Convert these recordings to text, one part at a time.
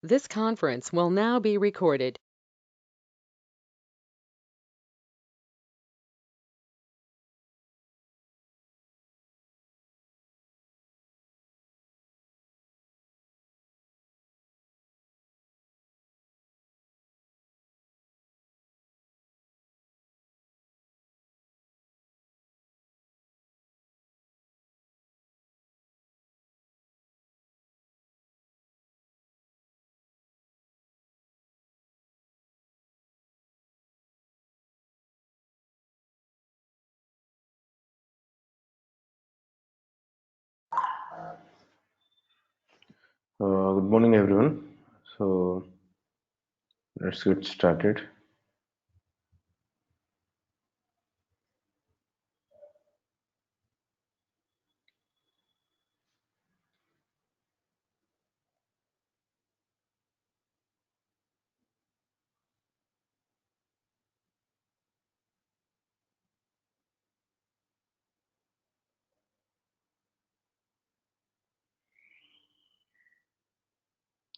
This conference will now be recorded. Good morning, everyone. So let's get started.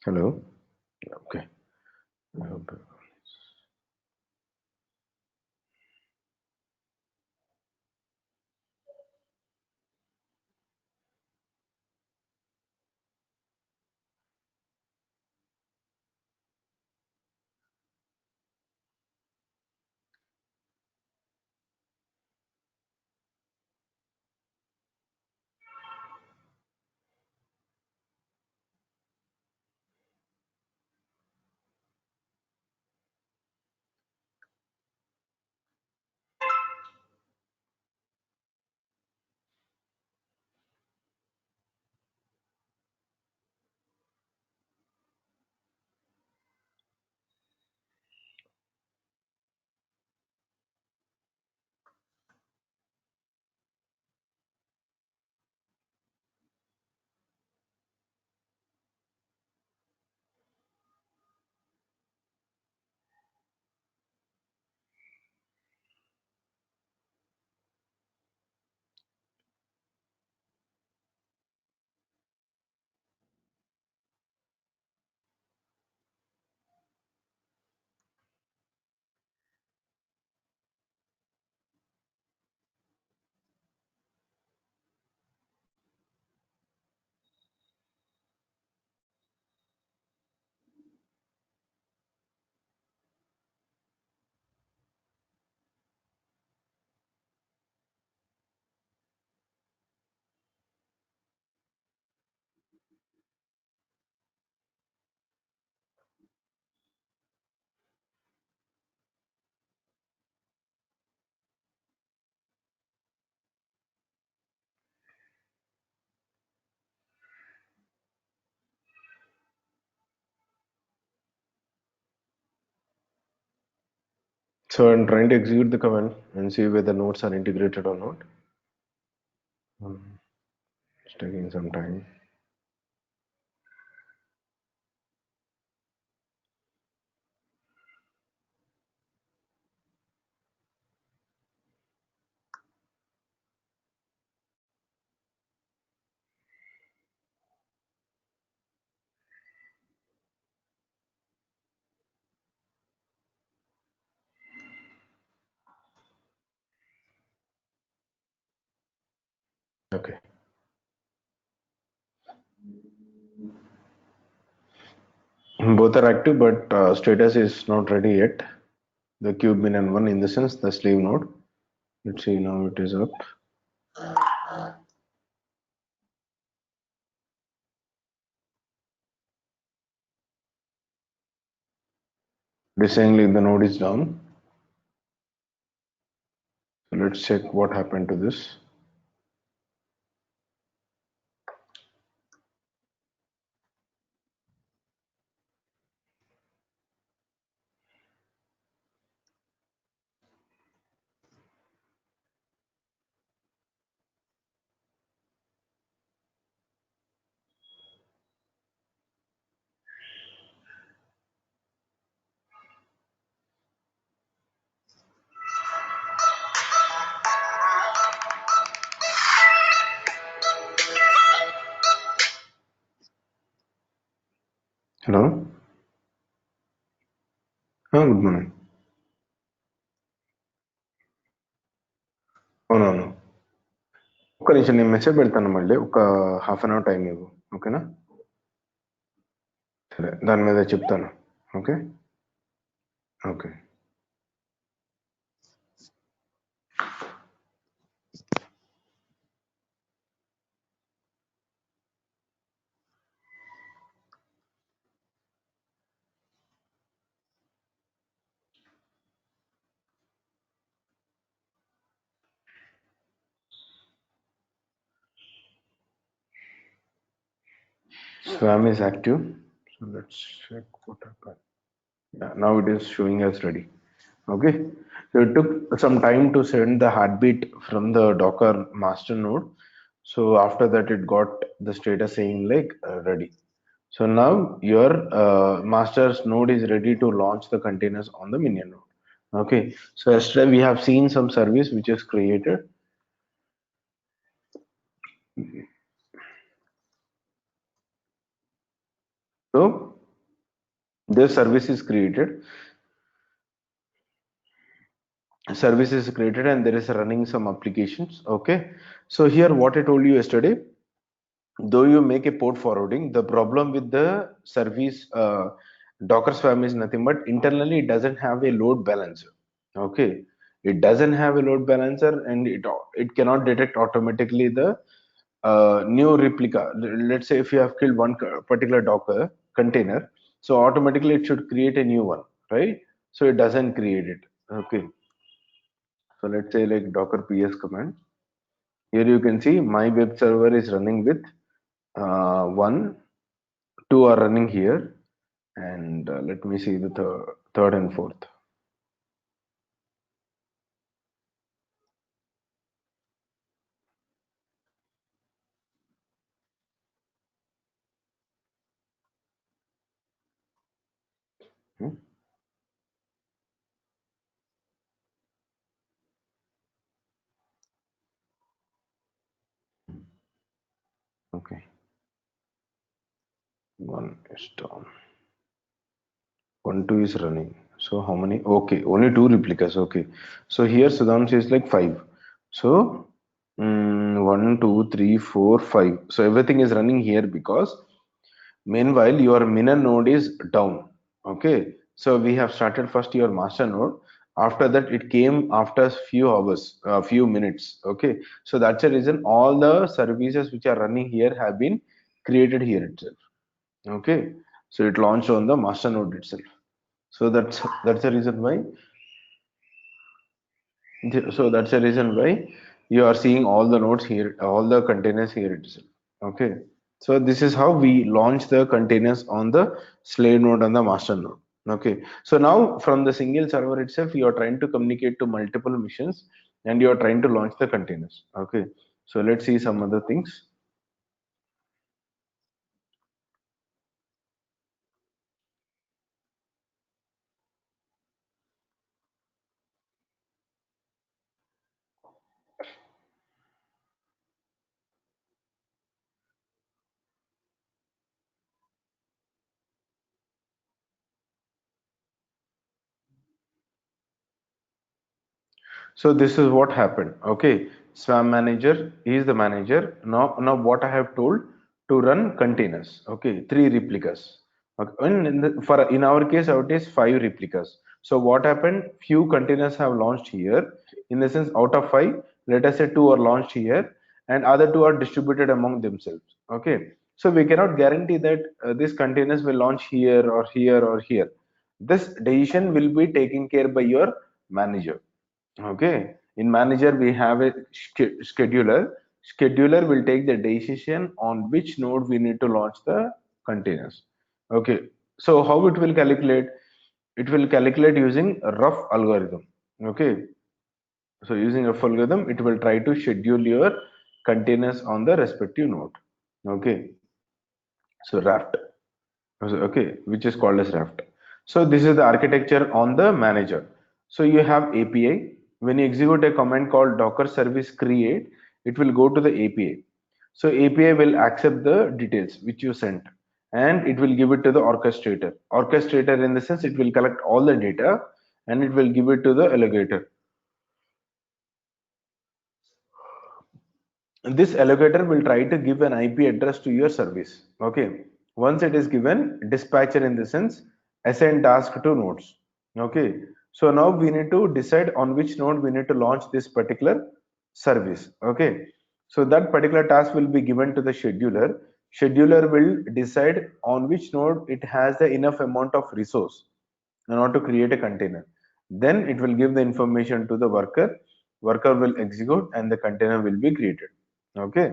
Hello. Okay. I hope- So I'm trying to execute the command and see whether nodes are integrated or not. It's taking some time. Okay. Both are active, but status is not ready yet. The cube min and one in the sense the sleeve node. Let's see now it is up. It is saying like the node is down. So let's check what happened to this. Hello. Good morning. అవునవును. ఒక్క నిమిషం నేను message పెడతాను, మళ్ళీ ఒక half an hour time ఇవ్వు, ఓకేనా? సరే, దాని మీద చెప్తాను. Okay okay. Swam is active, so let's check what happened. Yeah, now it is showing as ready. Okay, so it took some time to send the heartbeat from the Docker master node. So after that, it got the status saying like ready. So now your master's node is ready to launch the containers on the minion node. Okay, so yesterday we have seen some service which is created. So this service is created and there is running some applications. Okay, so here what I told you yesterday, though you make a port forwarding, the problem with the service Docker Swarm is nothing but internally it doesn't have a load balancer. Okay, it doesn't have a load balancer and it cannot detect automatically the new replica. Let's say if you have killed one particular Docker container, so automatically it should create a new one, right? So it doesn't create it. Okay, so let's say like Docker ps command. Here you can see my web server is running with one, two are running here, and let me see the third and fourth. Hmm? Okay, one is down, one, two is running. So how many? Okay, only two replicas. Okay, so here Sudham says like five. So one, two, three, four, five. So everything is running here because meanwhile your miner node is down. Okay, so we have started first your master node. After that, it came after few hours, few minutes. Okay, so that's the reason all the services which are running here have been created here itself. Okay, so it launched on the master node itself. So that's the reason why. So that's the reason why you are seeing all the nodes here, all the containers here itself. Okay, so this is how we launch the containers on the slave node and the master node. Okay, so now from the single server itself, you are trying to communicate to multiple missions and you are trying to launch the containers. Okay, so let's see some other things. So this is what happened. Okay, Swam manager is the manager. Now what I have told to run containers. Okay, three replicas. Okay, and in our case, out is five replicas. So what happened? Few containers have launched here. In the sense, out of five, let us say two are launched here, and other two are distributed among themselves. Okay, so we cannot guarantee that these containers will launch here or here or here. This decision will be taken care by your manager. Okay, in manager we have a scheduler. Scheduler will take the decision on which node we need to launch the containers. Okay, so how it will calculate? It will calculate using a rough algorithm. Okay, so using rough algorithm, it will try to schedule your containers on the respective node. Okay, so raft. Okay, which is called as raft. So this is the architecture on the manager. So you have API. When you execute a command called docker service create, it will go to the API. So API will accept the details which you sent, and it will give it to the orchestrator. Orchestrator in the sense it will collect all the data and it will give it to the allocator. This allocator will try to give an IP address to your service. Okay. Once it is given, dispatcher in the sense assign task to nodes. Okay. So now we need to decide on which node we need to launch this particular service. Okay. So that particular task will be given to the scheduler. Scheduler will decide on which node it has the enough amount of resource in order to create a container. Then it will give the information to the worker. Worker will execute and the container will be created. Okay.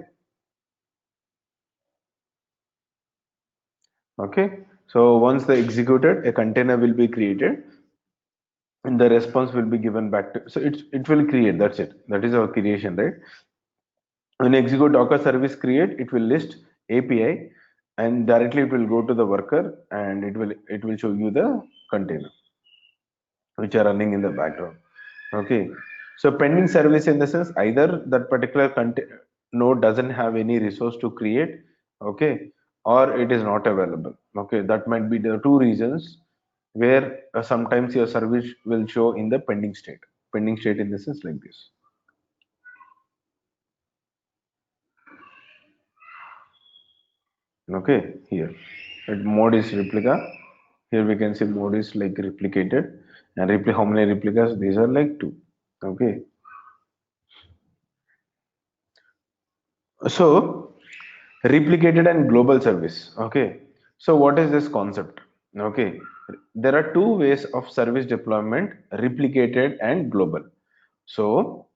Okay. So once they executed, a container will be created and the response will be given back to, so it will create, that's it. That is our creation, right? When you execute Docker service create, it will list API and directly it will go to the worker and it will show you the container which are running in the background. Okay. So pending service in the sense either that particular node doesn't have any resource to create, okay, or it is not available. Okay, that might be the two reasons where sometimes your service will show in the pending state. Pending state in the sense like this. Okay, here mode is replica. Here we can see mode is like replicated and how many replicas? These are like two. Okay, so replicated and global service. Okay, so what is this concept? Okay, there are two ways of service deployment: replicated and global. So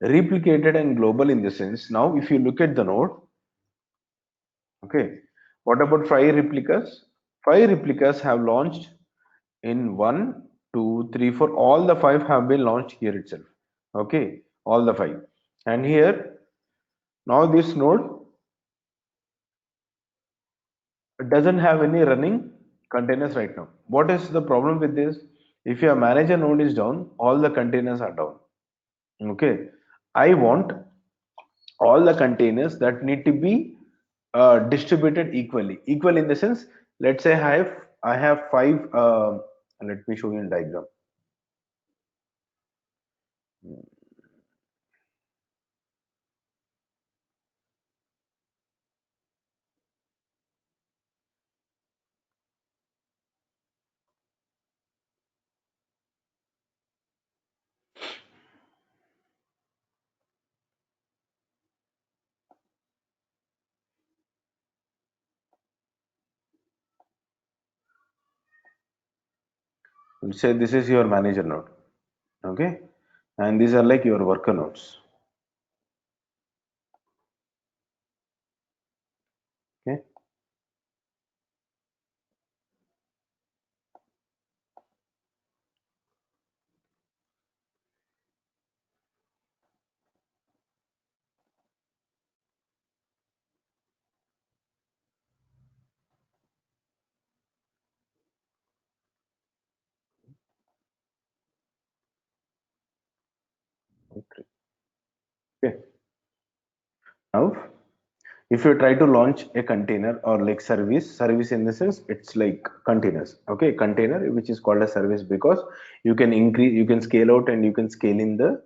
replicated and global in the sense, now if you look at the node, okay, what about 5 replicas? 5 replicas have launched in 1, 2, 3, 4. All the 5 have been launched here itself. Okay, all the 5. And here now this node doesn't have any running containers right now. What is the problem with this? If your manager node is down, all the containers are down. Okay, I want all the containers that need to be distributed equally. Equal in the sense, let's say I have 5. Let me show you in diagram. Let's say this is your manager node. Okay, and these are like your worker nodes. Okay, okay. Okay. Now if you try to launch a container or like service in the sense it's like containers. Okay, container which is called a service because you can scale out and you can scale in the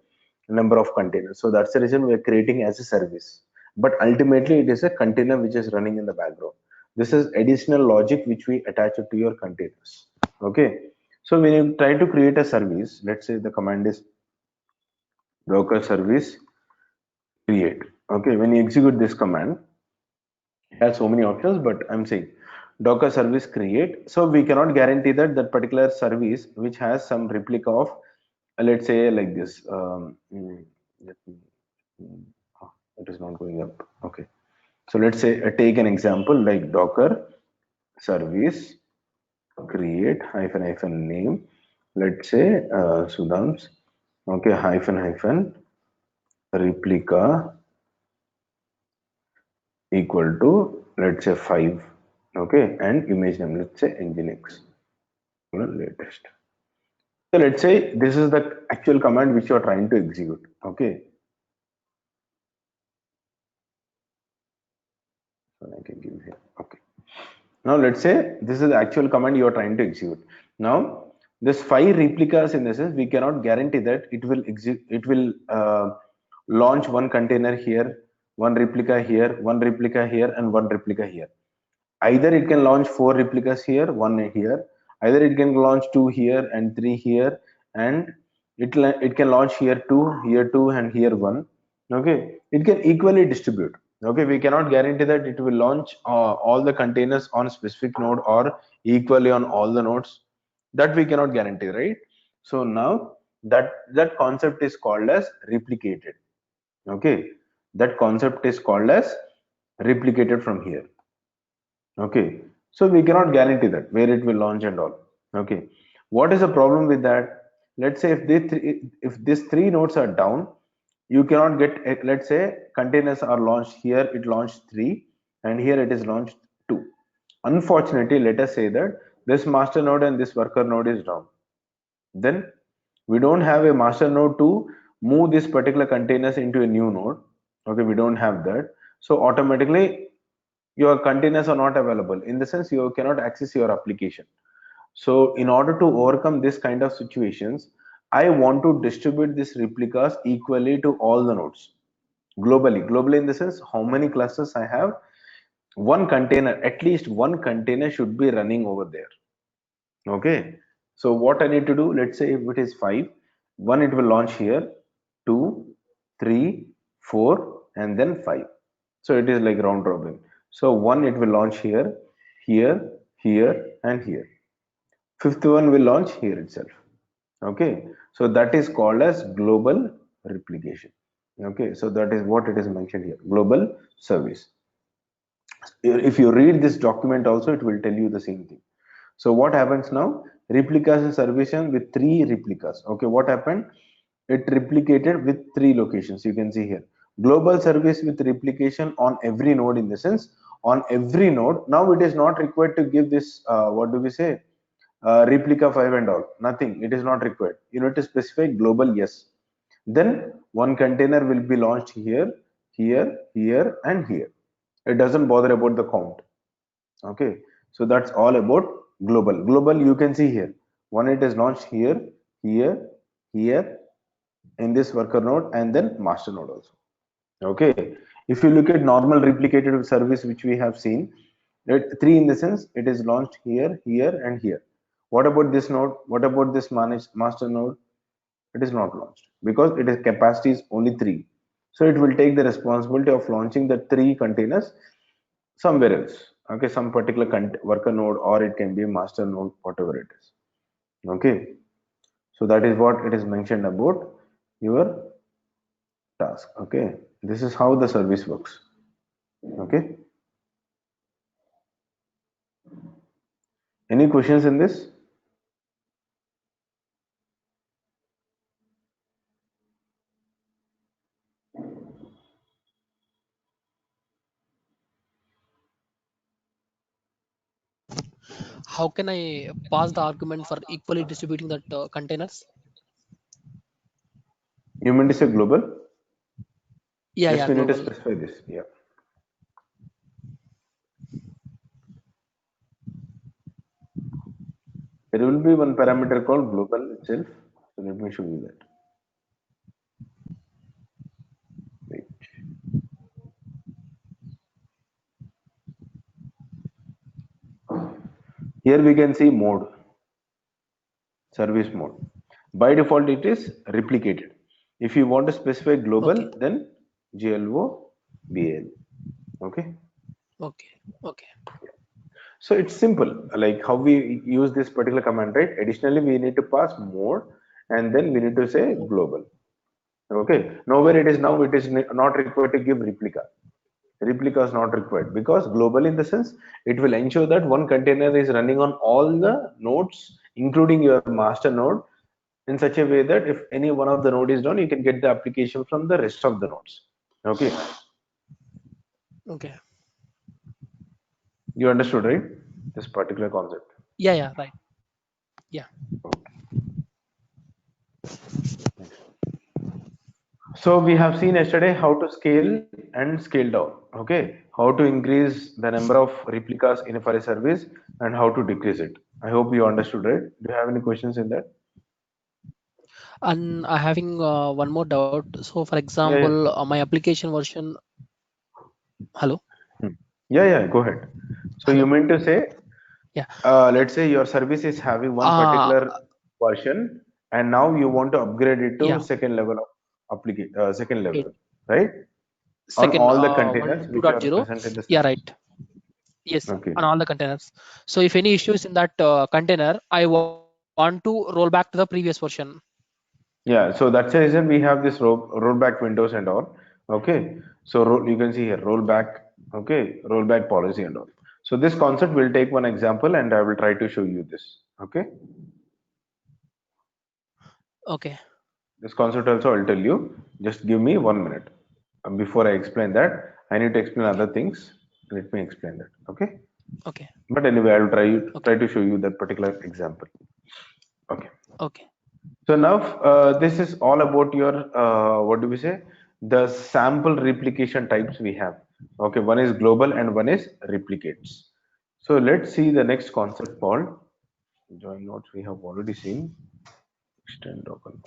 number of containers. So that's the reason we are creating as a service, but ultimately it is a container which is running in the background. This is additional logic which we attach it to your containers. Okay, so when you try to create a service, let's say the command is docker service create. Okay, when you execute this command, it has so many options, but I'm saying docker service create. So we cannot guarantee that that particular service which has some replica of let's say like this. Let me, mm, it is not going up. Okay, so let's say take an example like docker service create hyphen hyphen name. Let's say Sudham's. Okay, hyphen hyphen replica equal to let's say 5. Okay, and image name, let's say nginx, latest. So let's say this is the actual command which you are trying to execute. Okay, so I can give here. Okay, Now let's say this is the actual command you are trying to execute. Now this 5 replicas, in the sense we cannot guarantee that it will launch one container here, one replica here, and one replica here. Either it can launch 4 replicas here, one here. Either it can launch two here and three here, and it can launch here two, and here one. Okay, it can equally distribute. Okay, we cannot guarantee that it will launch all the containers on specific node or equally on all the nodes. That we cannot guarantee, right? So now that concept is called as replicated. Okay, that concept is called as replicated from here. Okay, so we cannot guarantee that where it will launch and all. Okay, what is the problem with that? Let's say if these three nodes are down, you cannot get let's say containers are launched here, it launched three, and here it is launched two. Unfortunately, let us say that this master node and this worker node is down, then we don't have a master node to move this particular containers into a new node. Okay, we don't have that, so automatically your containers are not available, in the sense you cannot access your application. So in order to overcome this kind of situations, I want to distribute these replicas equally to all the nodes globally, in the sense how many clusters I have, one container, at least one container should be running over there. Okay, so what I need to do, let's say if it is 5, one it will launch here, 2, 3, 4, and then 5. So it is like round robin. So one it will launch here, here, here, and here. Fifth one will launch here itself. Okay, so that is called as global replication. Okay, so that is what it is mentioned here, global service. If you read this document also, it will tell you the same thing. So what happens now? Replicas is servition with 3 replicas. Okay, what happened? It replicated with 3 locations. You can see here. Global service with replication on every node, in the sense on every node. Now it is not required to give this, what do we say? Replica 5 and all. Nothing. It is not required. You need to specify global yes. Then one container will be launched here, here, here, and here. It doesn't bother about the count. Okay, so that's all about global. You can see here, one it is launched here, here, here, in this worker node, and then master node also. Okay, if you look at normal replicated service which we have seen, it, 3 in the sense it is launched here, here, and here. What about this node? What about this managed master node? It is not launched because it is capacity is only 3. So it will take the responsibility of launching the 3 containers somewhere else. Okay, some particular worker node, or it can be a master node, whatever it is. Okay, so that is what it is mentioned about your task. Okay, this is how the service works. Okay, any questions in this? How can I pass the argument for equally distributing that containers? You meant to say global? Yeah, Just yeah, we need to global. specify this. Yeah, there will be one parameter called global itself. So let me show you that. Wait. Here we can see mode, service mode. By default, it is replicated. If you want to specify Okay, global, then GLOBAL. Okay. okay, okay, So it's simple, like how we use this particular command, right? Additionally, we need to pass mode, and then we need to say global. Okay. Nowhere it is now, it is not required to give replica. Replica is not required because global, in the sense it will ensure that one container is running on all the nodes, including your master node, in such a way that if any one of the node is down, you can get the application from the rest of the nodes. Okay, okay. you understood, right? This particular concept. Yeah, yeah, right. Yeah. Okay. So we have seen yesterday how to scale and scale down. Okay, how to increase the number of replicas in for a service and how to decrease it. I hope you understood, right? Do you have any questions in that? And I having one more doubt. So, for Yeah, yeah. example, my application version. Hello, Hmm. Yeah, yeah. Go ahead. So you hello. mean to say, Yeah. let's say your service is having one Uh particular version, and now you want to upgrade it to yeah. second level of second It level, right? On second all the one containers which are 2.0. present in the Yeah, service. right. Yes, Okay. on all the containers. So, if any issues in that container, I want to roll back to the previous version. Yeah, so that's the reason we have this rollback windows and all. Okay, so you can see here rollback. Okay, rollback policy and all. So this concept will take one example, and I will try to show you this. Okay, Okay. this concept also I'll tell you. Just give me 1 minute. Before I explain that, I need to explain Okay. other things. Let me explain that. Okay, Okay. but anyway, I will Okay. try to show you that particular example. Okay. Okay. So now this is all about your what do we say? The sample replication types we have. Okay, one is global and one is replicates. So let's see the next concept called join nodes. We have already seen extend open.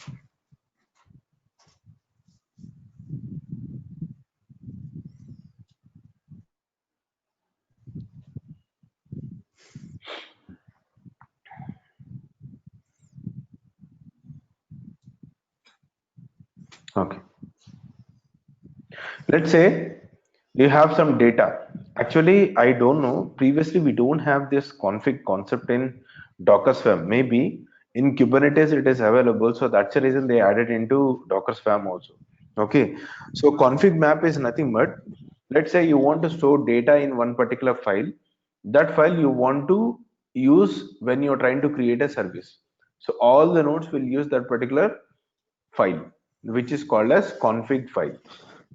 Okay, let's say you have some data. Actually, I don't know. Previously, we don't have this config concept in Docker Swarm. Maybe in Kubernetes it is available, so that's the reason they added into Docker Swarm also. Okay, so config map is nothing but let's say you want to store data in one particular file. That file you want to use when you're trying to create a service. So all the nodes will use that particular file, which is called as config file.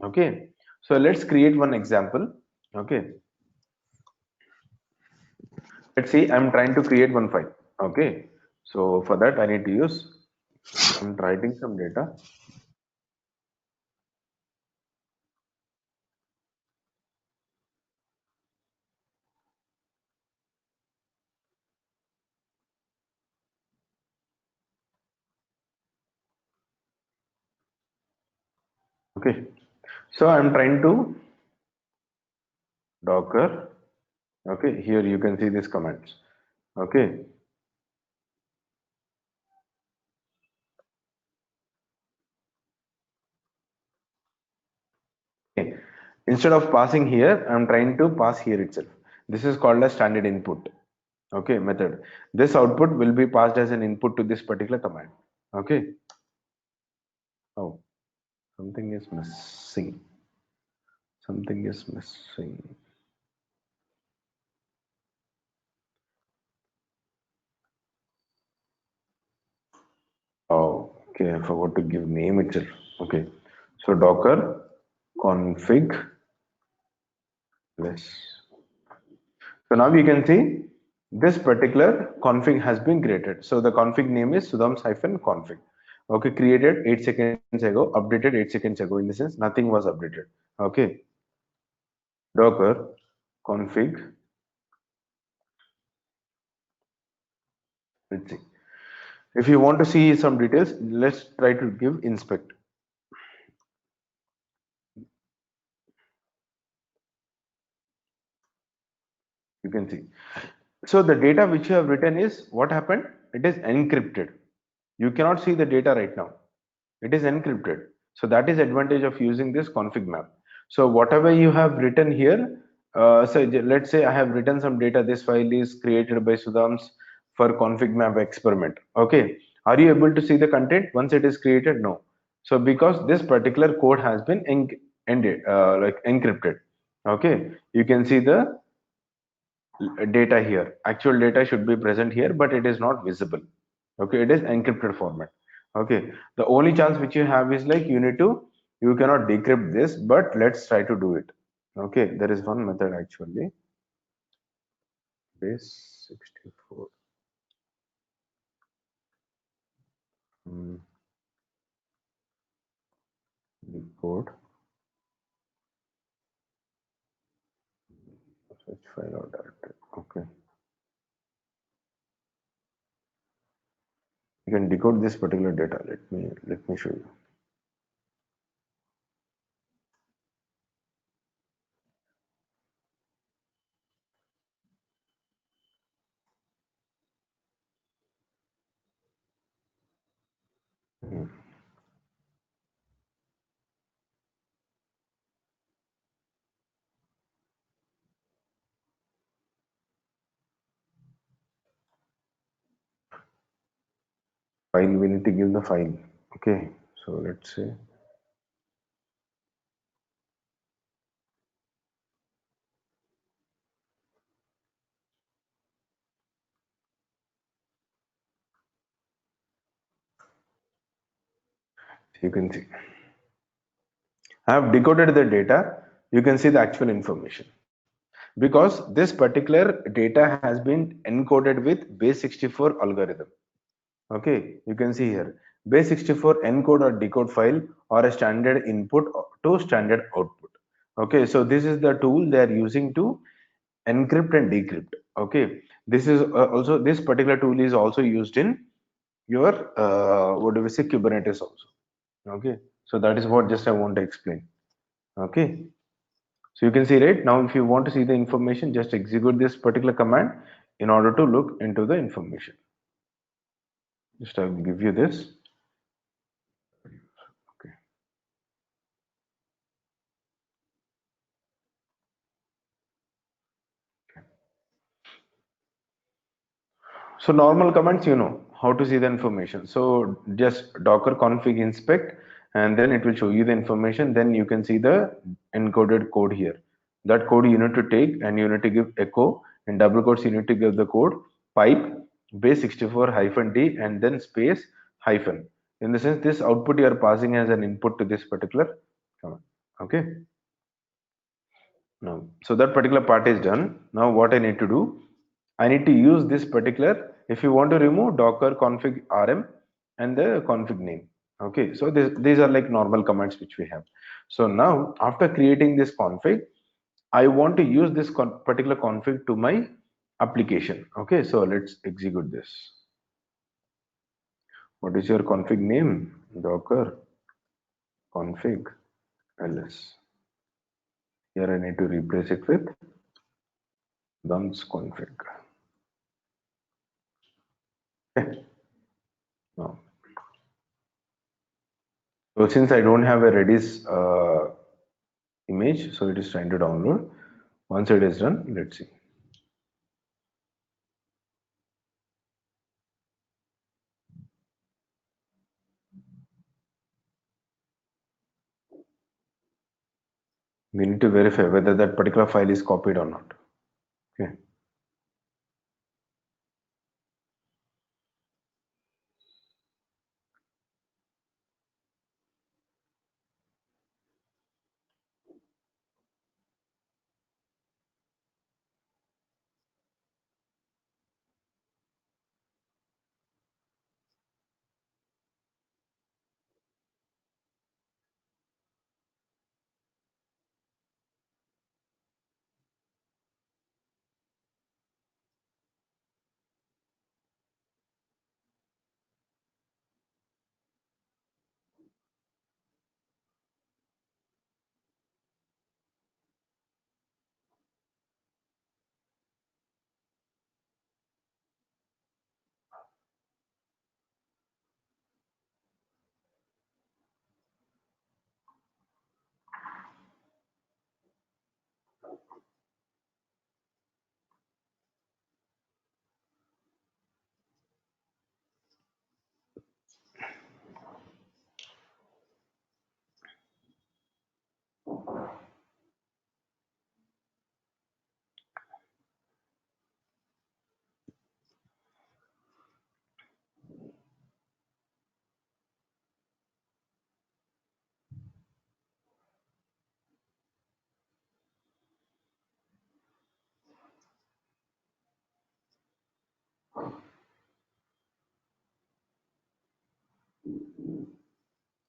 Okay, so let's create one example. Okay, let's see, I'm trying to create one file. Okay, so for that I need to use, I'm writing some data. Okay, so I'm trying to docker. Okay, here you can see these commands. Okay, okay, instead of passing here I'm trying to pass here itself. This is called as standard input. Okay, method. This output will be passed as an input to this particular command. Okay. Oh, something is missing. Something is missing. Oh, okay. I forgot to give name itself. Okay. So Docker config less. So now we can see this particular config has been created. So the config name is sudams-config. Okay, created 8 seconds ago, updated 8 seconds ago. In the sense, nothing was updated. Okay. Docker config. Let's see. If you want to see some details, let's try to give inspect. You can see. So the data which you have written is what happened? It is encrypted. You cannot see the data right now. It is encrypted. So that is advantage of using this config map. So whatever you have written here, so let's say I have written some data. This file is created by Sudams for config map experiment. Okay. Are you able to see the content once it is created? No. So because this particular code has been ended, like encrypted. Okay. You can see the data here. Actual data should be present here, but it is not visible. Okay, it is encrypted format. Okay, the only chance which you have is like you cannot decrypt this, but let's try to do it. Okay, there is one method actually. Base 64. Hmm. code, search file or directory. Okay, you can decode this particular data. Let me show you. Hmm. File, we need to give the file. Okay, so let's say you can see I have decoded the data. You can see the actual information because this particular data has been encoded with base 64 algorithm. Okay, you can see here base 64 encode or decode file or a standard input to standard output. Okay, so this is the tool they are using to encrypt and decrypt. Okay, this is also this particular tool is also used in your what do we say, Kubernetes also. Okay, so that is what just I want to explain. Okay, so you can see right now if you want to see the information, just execute this particular command in order to look into the information. Just I will give you this. Okay. So normal commands, you know how to see the information. So just docker config inspect, and then it will show you the information. Then you can see the encoded code here. That code you need to take and you need to give echo, and double quotes you need to give the code pipe base 64 hyphen d and then space hyphen. In the sense, this output you are passing as an input to this particular command. Okay. Now, so that particular part is done. Now what I need to do, I need to use this particular, if you want to remove docker config rm and the config name. Okay, so these are like normal commands which we have. So now after creating this config, I want to use this particular config to my application. Okay, so let's execute this. What is your config name? Docker config ls. Here I need to replace it with thumbs config. Okay. Now, so since I don't have a Redis image, so it is trying to download. Once it is done, let's see. We need to verify whether that particular file is copied or not. Okay.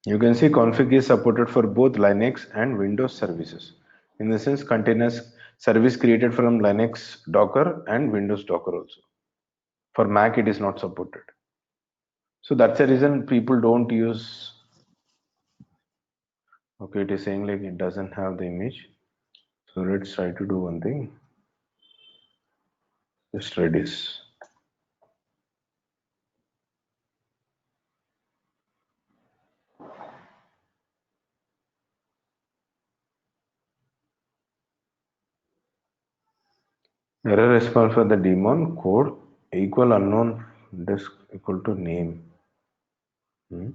You can see config is supported for both Linux and Windows services. In the sense, containers service created from Linux Docker and Windows Docker also. For Mac, it is not supported. So that's the reason people don't use. Okay, it is saying like it doesn't have the image. So let's try to do one thing. Just Redis. Error response for the daemon code equal unknown disk equal to name. Hmm.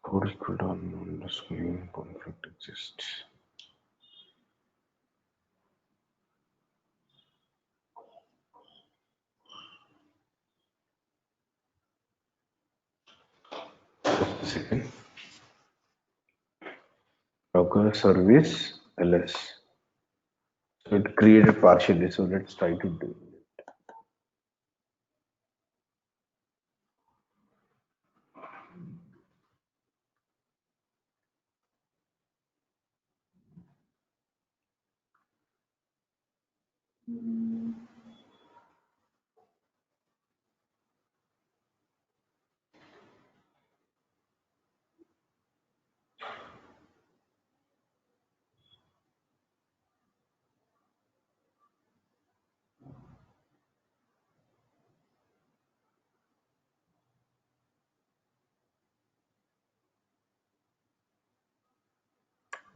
Code equal to unknown disk name conflict exists. Just a second. Docker service ls. So it created partially. So let's try to do it.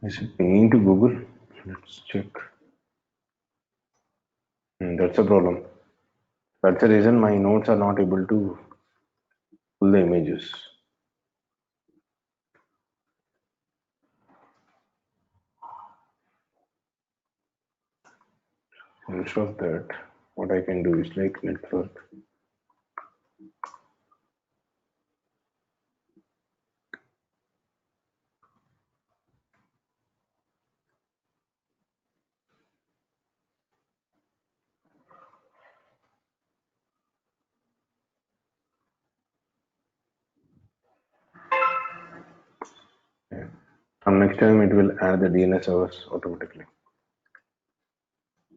Is it pinging to Google? Let's check. That's a problem. That's the reason my notes are not able to pull the images. Instead of that, what I can do is like network. Yeah. From next time, it will add the DNS servers automatically.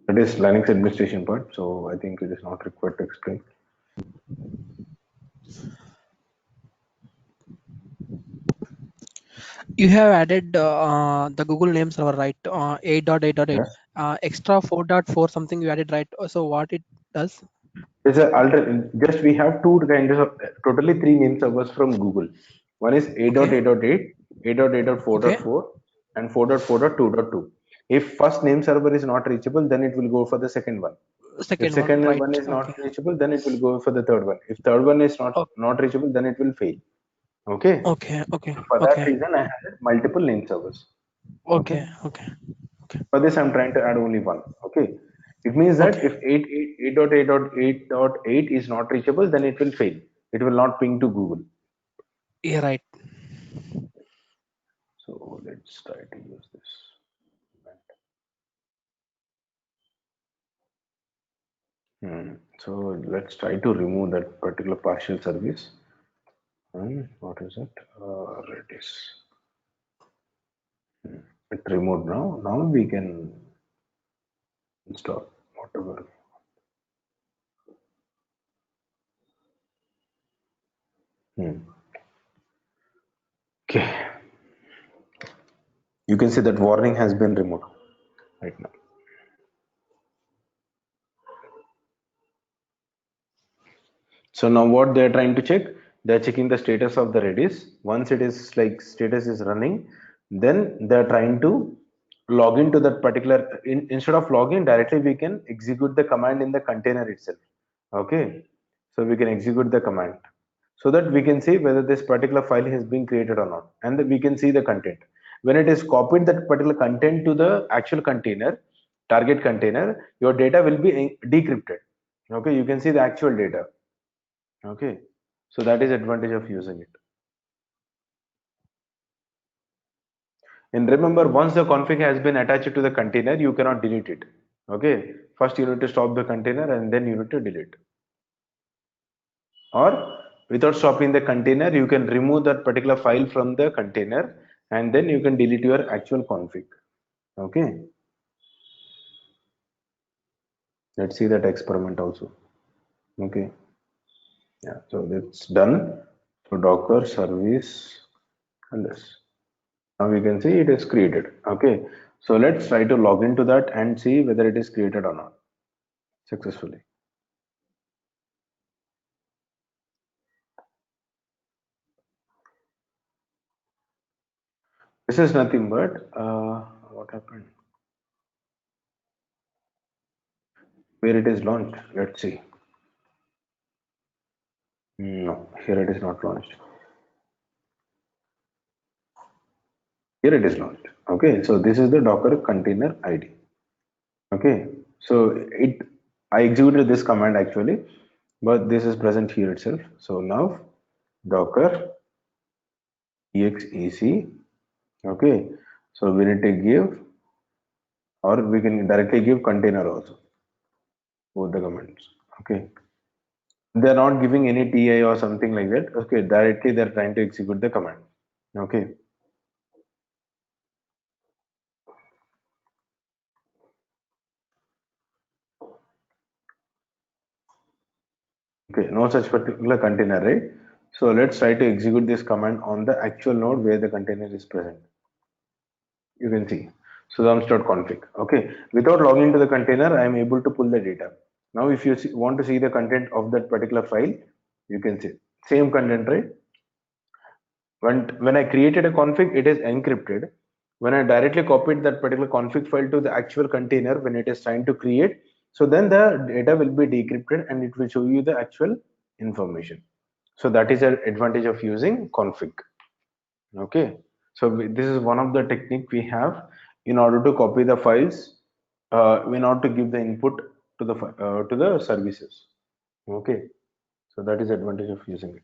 That is Linux administration part, so I think it is not required to explain. You have added the Google name server, right? 8.8.8. Yes. Extra 4.4 something you added, right? So what it does? There's a just we have two kinds of totally three name servers from Google. One is Okay. 8.8.8, Okay. 8.8.4.4, and 4.4.2.2. If first name server is not reachable, then it will go for the second one. If Second one, second right? one is not Okay. reachable, then it will go for the third one. If third one is O- not reachable, then it will fail. Okay. Okay. Okay. For that Okay. reason, I had multiple name servers. Okay. Okay. Okay. Okay. For this, I'm trying to add only one. Okay. It means that Okay. if 8.8.8.8 is not reachable, then it will fail. It will not ping to Google. Yeah, right. So let's try to use this. So let's try to remove that particular partial service. What is it? Redis. It removed now. Now we can install whatever. Hmm. Okay. You can see that warning has been removed right now. So now what they're trying to check, they're checking the status of the Redis. Once it is like status is running, then they're trying to log into that particular, instead of login directly, we can execute the command in the container itself. Okay. So we can execute the command so that we can see whether this particular file has been created or not. And then we can see the content. When it is copied that particular content to the actual container, target container, your data will be decrypted. Okay, you can see the actual data. Okay, so that is advantage of using it. And remember, once the config has been attached to the container, you cannot delete it. Okay, first you need to stop the container and then you need to delete. Or without stopping the container, you can remove that particular file from the container and then you can delete your actual config. Okay, let's see that experiment also. Okay, yeah, so that's done. So Docker service and this. Now we can see it is created. Okay, so let's try to log into that and see whether it is created or not successfully. This is nothing but what happened? Where it is launched? Let's see. No, here it is not launched. Here it is launched. Okay, so this is the Docker container ID. Okay, so I executed this command actually, but this is present here itself. So now Docker exec. Okay, so we need to give, or we can directly give container also, both the commands. Okay, they're not giving any TI or something like that. Okay, directly they're trying to execute the command. Okay, okay, no such particular container, right? So let's try to execute this command on the actual node where the container is present. You can see sums.config. Okay, without logging into the container, I am able to pull the data. Now, if you want to see the content of that particular file, you can see same content, right? When I created a config, it is encrypted. When I directly copied that particular config file to the actual container, when it is trying to create, so then the data will be decrypted and it will show you the actual information. So that is an advantage of using config. Okay, so this is one of the technique we have in order to copy the files, in order to give the input to the services. Okay, so that is advantage of using it.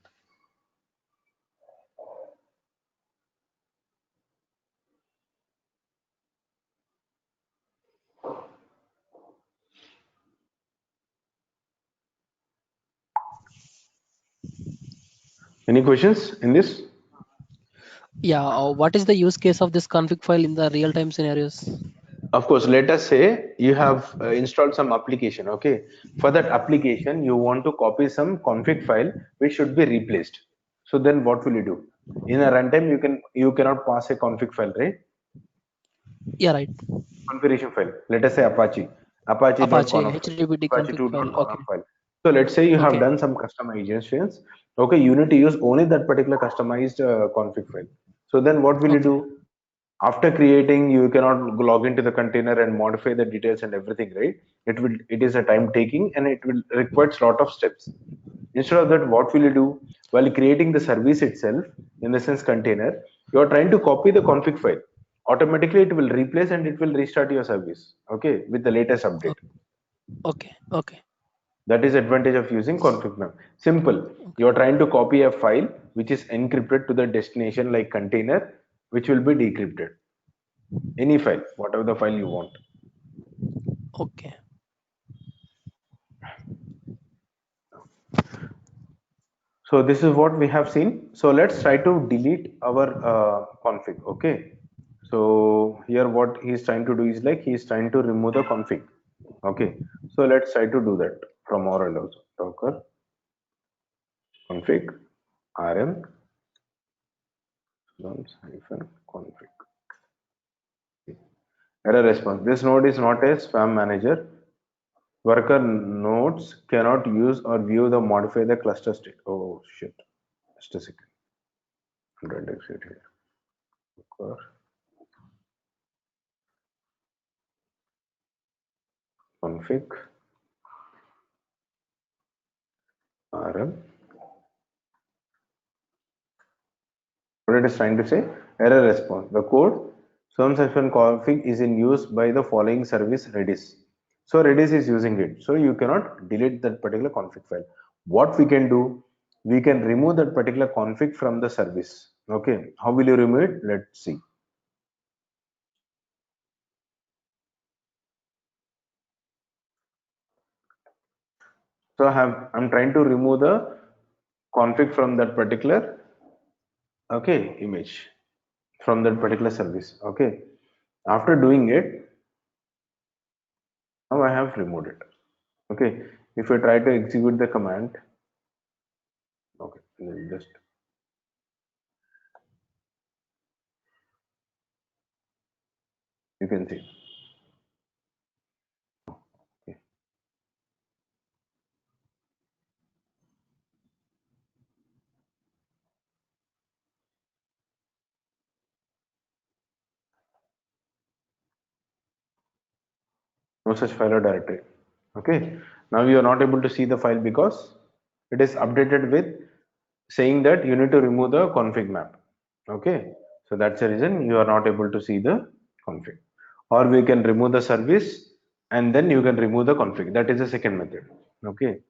Any questions in this? Yeah, what is the use case of this config file in the real-time scenarios? Of course, let us say you have installed some application. Okay, for that application, you want to copy some config file which should be replaced. So then, what will you do? In a runtime, you cannot pass a config file, right? Yeah, right. Configuration file. Let us say Apache, Apache apache.conf, HTTPD config file. Okay. apache2.conf file. So let's say you have Okay. done some customizations. Okay, you need to use only that particular customized config file. So then what will you Okay. do? After creating, you cannot log into the container and modify the details and everything, right? It is a time taking and it will require a lot of steps. Instead of that, what will you do? While creating the service itself, in the sense container, you are trying to copy the config file. Automatically, it will replace and it will restart your service. Okay, with the latest update. Okay. Okay. Okay. That is advantage of using config map. Simple. You Okay. are trying to copy a file which is encrypted to the destination like container, which will be decrypted. Any file, whatever the file you want. Okay. So this is what we have seen. So let's try to delete our config. Okay. So here what he's trying to do is like he's trying to remove the config. Okay. So let's try to do that from our end also. Docker config rm config. Error response. This node is not a spam manager. Worker nodes cannot use or view the modify the cluster state. Oh shit. Just a second. 100 exit here. Docker config rm. What it is trying to say? Error response. The code swarm config is in use by the following service Redis. So Redis is using it. So you cannot delete that particular config file. What we can do, we can remove that particular config from the service. Okay, how will you remove it? Let's see. So I'm trying to remove the config from that particular image from that particular service. Okay, after doing it, now I have removed it. Okay, if I try to execute the command, okay, just you can see. Okay. No such file or directory. Okay, now you are not able to see the file because it is updated with saying that you need to remove the config map. Okay, so that's the reason you are not able to see the config. Or we can remove the service and then you can remove the config. That is the second method. Okay,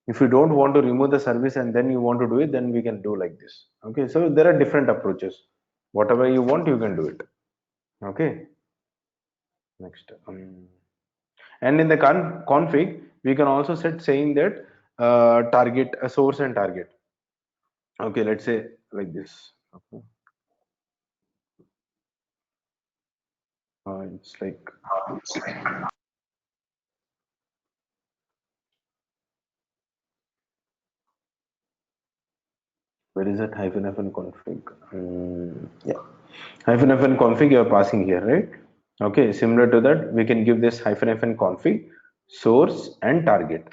if you don't want to remove the service and then you want to do it, then we can do like this. Okay, so there are different approaches. Whatever you want, you can do it. Okay, next. And in the config, we can also set saying that target a source and target. Okay, let's say like this. Okay. It's like where is that hyphen fn config? Yeah, hyphen fn config you are passing here, right? Okay, similar to that, we can give this hyphen fn config source and target.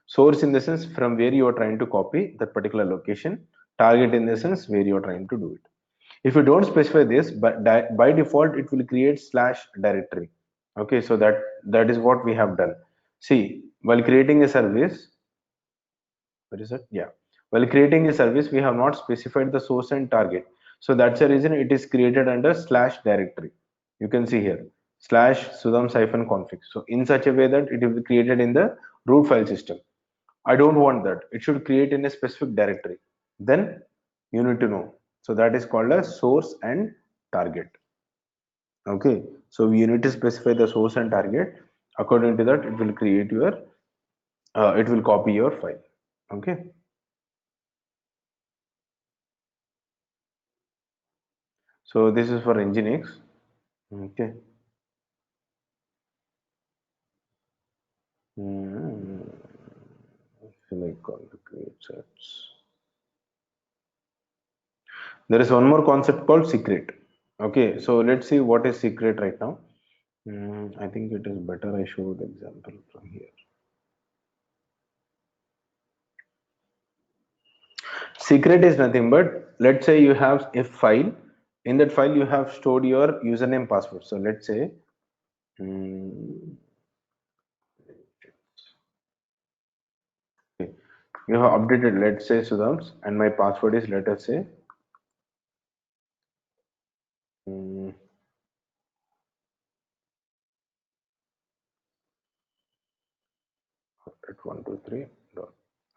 Source in the sense from where you are trying to copy that particular location. Target in the sense where you are trying to do it. If you don't specify this, but by default it will create slash directory. Okay, so that is what we have done. See, while creating a service, what is it? Yeah. While creating a service, we have not specified the source and target. So that's the reason it is created under slash directory. You can see here slash sudams-config. So in such a way that it will be created in the root file system. I don't want that. It should create in a specific directory. Then you need to know. So that is called a source and target. Okay. So you need to specify the source and target. According to that, it will create your, it will copy your file. Okay. So this is for Nginx. Okay. Mm, select all the create sets. There is one more concept called secret. Okay, so let's see what is secret right now. I think it is better I show the example from here. Secret is nothing but, let's say you have a file. In that file, you have stored your username password. So let's say, mm, okay, you have updated, let's say Sudhams, and my password is, let us say, mm, 123.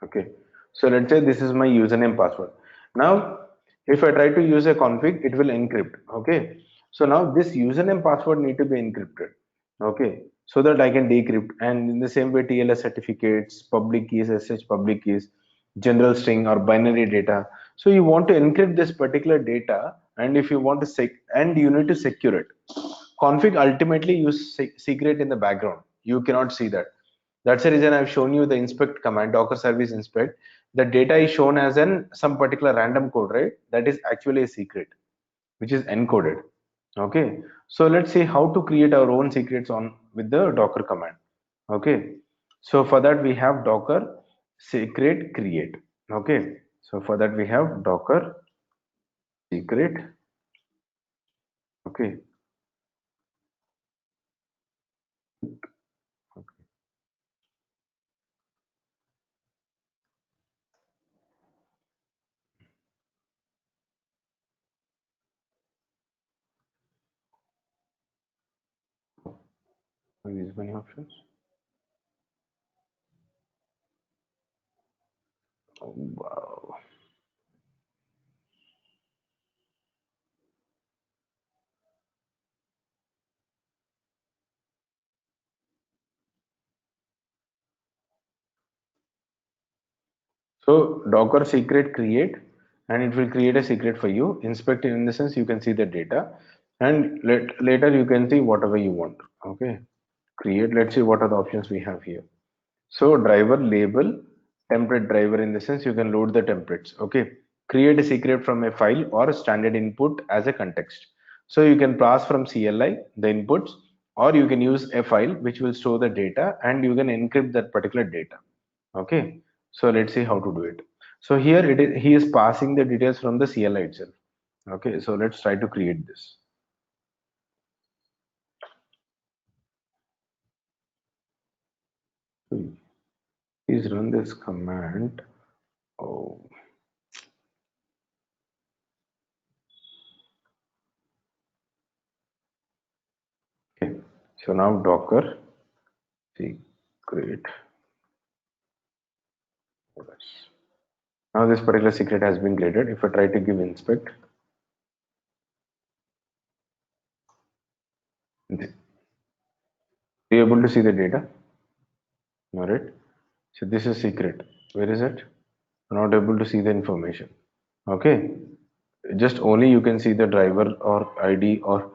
Okay, so let's say this is my username password. Now if I try to use a config, it will encrypt. Okay, so now this username password need to be encrypted. Okay, so that I can decrypt. And in the same way, TLS certificates, public keys, SH public keys, general string or binary data. So you want to encrypt this particular data, and if you want to and you need to secure it. Config ultimately use secret in the background. You cannot see that. That's the reason I've shown you the inspect command, Docker service inspect. The data is shown as an some particular random code, right? That is actually a secret, which is encoded. Okay. So let's see how to create our own secrets on with the Docker command. Okay. So for that we have Docker secret create. Okay. So for that we have Docker secret. Okay. Are these many options? Wow. So Docker secret create, and it will create a secret for you. Inspect in the sense you can see the data, and later you can see whatever you want. Okay. Create. Let's see what are the options we have here. So driver label template driver in the sense you can load the templates. Okay. Create a secret from a file or standard input as a context. So you can pass from CLI the inputs, or you can use a file which will store the data and you can encrypt that particular data. Okay. So let's see how to do it. So here he is passing the details from the CLI itself. Okay. So let's try to create this. Please run this command. Oh, okay. So now Docker secret. Now this particular secret has been created. If I try to give inspect, are you able to see the data? All right. So this is secret. Where is it? Not able to see the information. Okay. Just only you can see the driver or ID or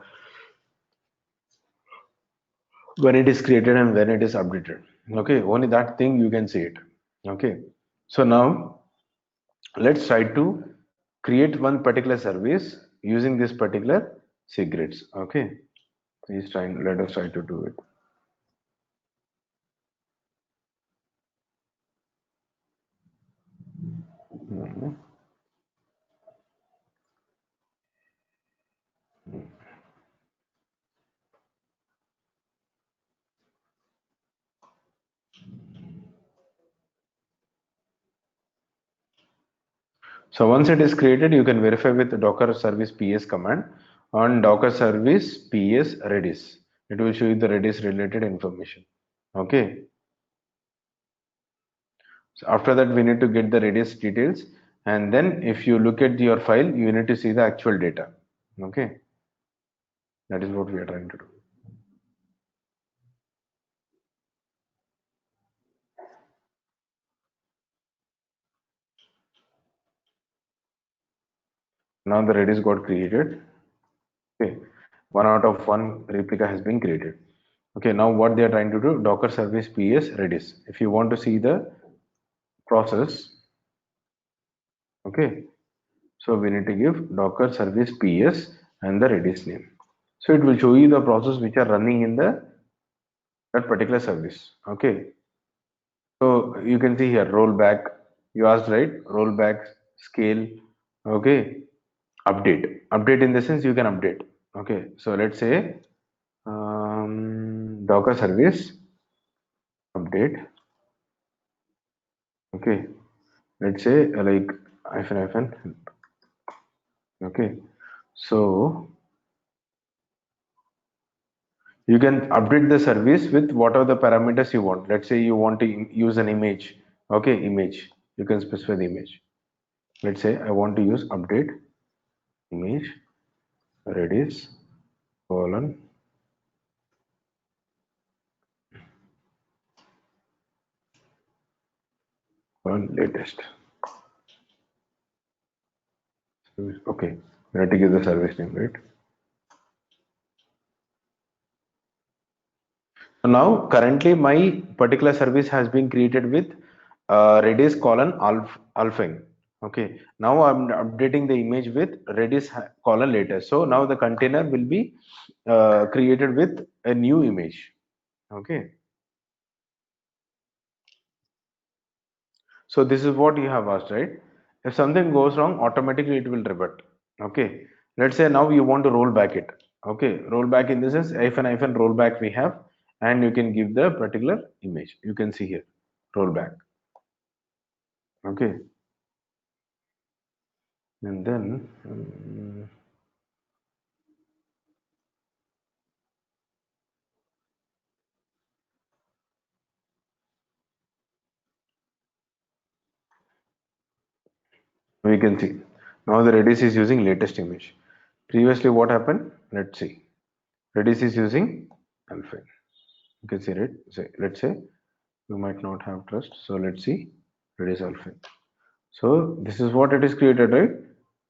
when it is created and when it is updated. Okay. Only that thing you can see it. Okay. So now let's try to create one particular service using this particular secrets. Okay. Please try. Let us try to do it. Mhm. So once it is created, you can verify with the Docker service ps command on Docker service ps redis. It will show you the redis related information. Okay. So after that, we need to get the redis details, and then if you look at your file, you need to see the actual data. Okay. That is what we are trying to do. Now the redis got created. Okay. One out of one replica has been created. Okay. Now what they are trying to do, Docker service ps redis. If you want to see the process, okay. So we need to give Docker service ps and the Redis name. So it will show you the process which are running in the that particular service. Okay. So you can see here rollback. You asked right? Rollback scale. Okay. Update. Update in the sense you can update. Okay. So let's say Docker service update. Okay. Let's say like hyphen. Okay. So you can update the service with whatever the parameters you want. Let's say you want to use an image. Okay, image. You can specify the image. Let's say I want to use update image redis colon latest. Okay, we have to give the service name, right? So now currently my particular service has been created with redis colon alphing. Okay, now I'm updating the image with redis colon latest. So now the container will be created with a new image. Okay, so this is what you have asked, right? If something goes wrong, automatically it will revert. Okay, let's say now you want to roll back it. Okay, roll back in this sense, hyphen rollback we have, and you can give the particular image. You can see here, rollback. Okay, and then We can see now the Redis is using latest image. Previously, what happened? Let's see. Redis is using Alpine. You can see it. So let's say you might not have trust. So let's see Redis Alpine. So this is what it is created, right?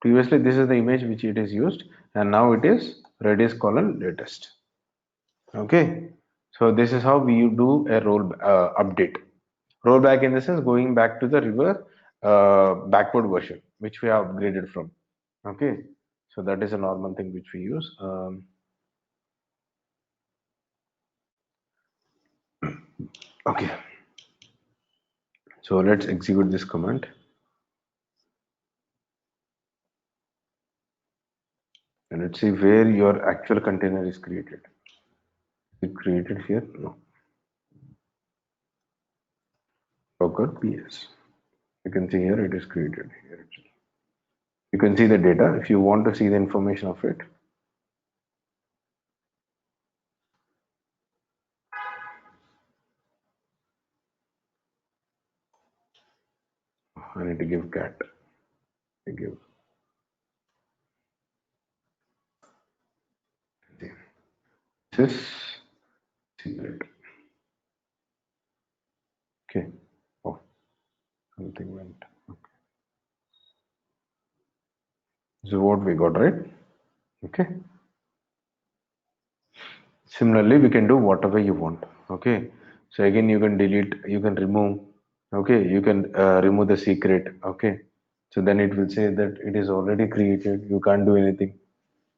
Previously, this is the image which it is used, and now it is Redis colon latest. Okay. So this is how we do a role update. Rollback in the sense going back to the river backward version, which we have upgraded from. Okay. So that is a normal thing which we use. Okay. So let's execute this command. And let's see where your actual container is created. Is it created here? No. Docker PS. You can see here it is created here. You can see the data if you want to see the information of it. I need to give cat. I give this secret. Okay. Oh, something went. This is what we got, right? Okay. Similarly, we can do whatever you want. Okay. So again, you can delete, you can remove. Okay. You can remove the secret. Okay. So then it will say that it is already created. You can't do anything.